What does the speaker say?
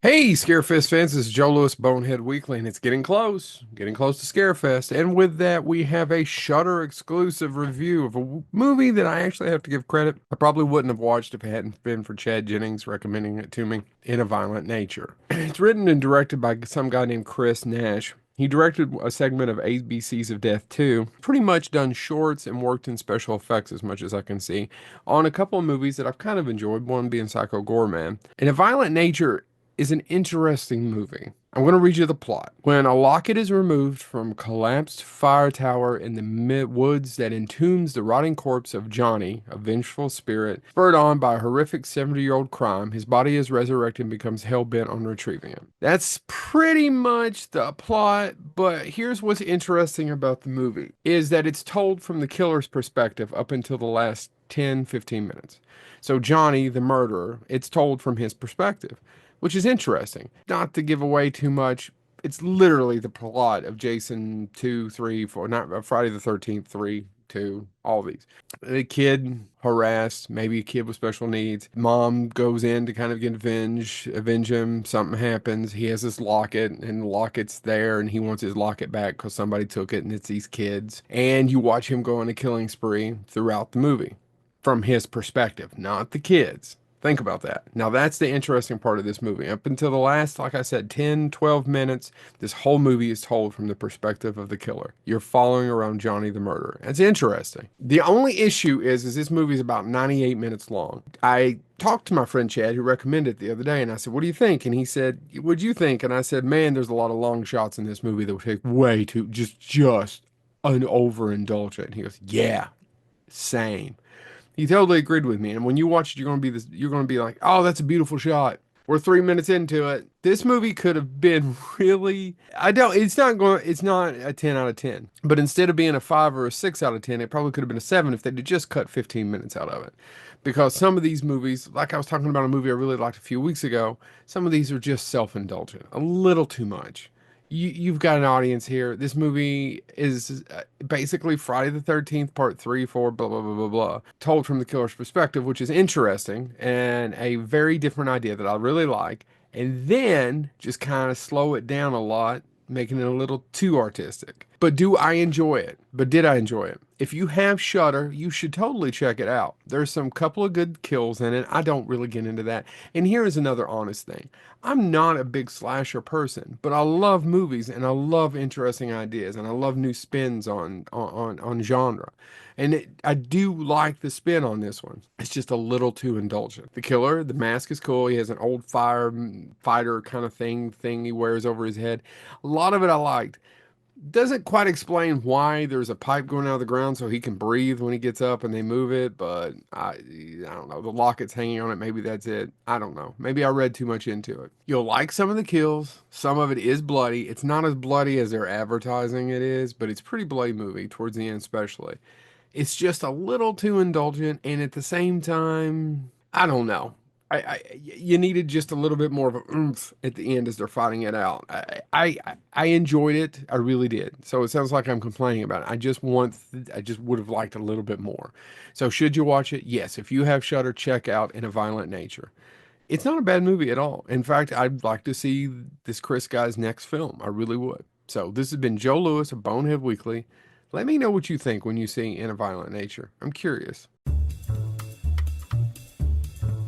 Hey, Scarefest fans, this is Joe Lewis, Bonehead Weekly, and it's getting close to Scarefest. And with that, we have a Shudder exclusive review of a movie that I actually have to give credit. I probably wouldn't have watched if it hadn't been for Chad Jennings recommending it to me, In a Violent Nature. It's written and directed by some guy named Chris Nash. He directed a segment of ABCs of Death too. Pretty much done shorts and worked in special effects as much as I can see on a couple of movies that I've kind of enjoyed, one being Psycho Goreman. In a Violent Nature is an interesting movie. I'm going to read you the plot. When a locket is removed from a collapsed fire tower in the mid woods that entombs the rotting corpse of Johnny, a vengeful spirit, spurred on by a horrific 70-year-old crime, his body is resurrected and becomes hell-bent on retrieving it. That's pretty much the plot, but here's what's interesting about the movie, is that it's told from the killer's perspective up until the last 10, 15 minutes. So Johnny, the murderer, it's told from his perspective, which is interesting. Not to give away too much, it's literally the plot of Jason 2, 3, 4, not Friday the 13th, 3, 2, all these. A kid harassed, maybe a kid with special needs. Mom goes in to kind of get avenge him. Something happens. He has this locket, and the locket's there, and he wants his locket back because somebody took it, and it's these kids. And you watch him go on a killing spree throughout the movie from his perspective, not the kids. Think about that. Now, that's the interesting part of this movie. Up until the last, like I said, 10, 12 minutes, this whole movie is told from the perspective of the killer. You're following around Johnny the murderer. It's interesting. The only issue is this movie is about 98 minutes long. I talked to my friend Chad, who recommended it the other day, and I said, "What do you think?" And he said, "What'd you think?" And I said, "Man, there's a lot of long shots in this movie that would take way too, just an overindulgent." And he goes, "Yeah, same." He totally agreed with me. And when you watch it, you're going to be like, "Oh, that's a beautiful shot." We're 3 minutes into it. This movie could have been really, it's not a 10 out of 10. But instead of being a 5 or a 6 out of 10, it probably could have been a 7 if they'd just cut 15 minutes out of it. Because some of these movies, like I was talking about a movie I really liked a few weeks ago, some of these are just self-indulgent, a little too much. You've got an audience here. This movie is basically Friday the 13th, part three, four, blah, blah, blah, blah, blah, told from the killer's perspective, which is interesting and a very different idea that I really like. And then just kind of slow it down a lot, making it a little too artistic. But do I enjoy it? But did I enjoy it? If you have Shudder, you should totally check it out. There's some couple of good kills in it. I don't really get into that. And here is another honest thing. I'm not a big slasher person, but I love movies and I love interesting ideas and I love new spins on genre. And I do like the spin on this one. It's just a little too indulgent. The killer, the mask is cool. He has an old fighter kind of thing he wears over his head. A lot of it I liked. Doesn't quite explain why there's a pipe going out of the ground so he can breathe when he gets up and they move it, but I don't know. The locket's hanging on it. Maybe that's it. I don't know. Maybe I read too much into it. You'll like some of the kills. Some of it is bloody. It's not as bloody as they're advertising it is, but it's a pretty bloody movie towards the end, especially. It's just a little too indulgent, and at the same time, I don't know. You needed just a little bit more of a oomph at the end as they're fighting it out. I enjoyed it. I really did. So it sounds like I'm complaining about it. I just would have liked a little bit more. So should you watch it? Yes. If you have Shudder, check out In a Violent Nature. It's not a bad movie at all. In fact, I'd like to see this Chris guy's next film. I really would. So this has been Joe Lewis of Bonehead Weekly. Let me know what you think when you see In a Violent Nature. I'm curious.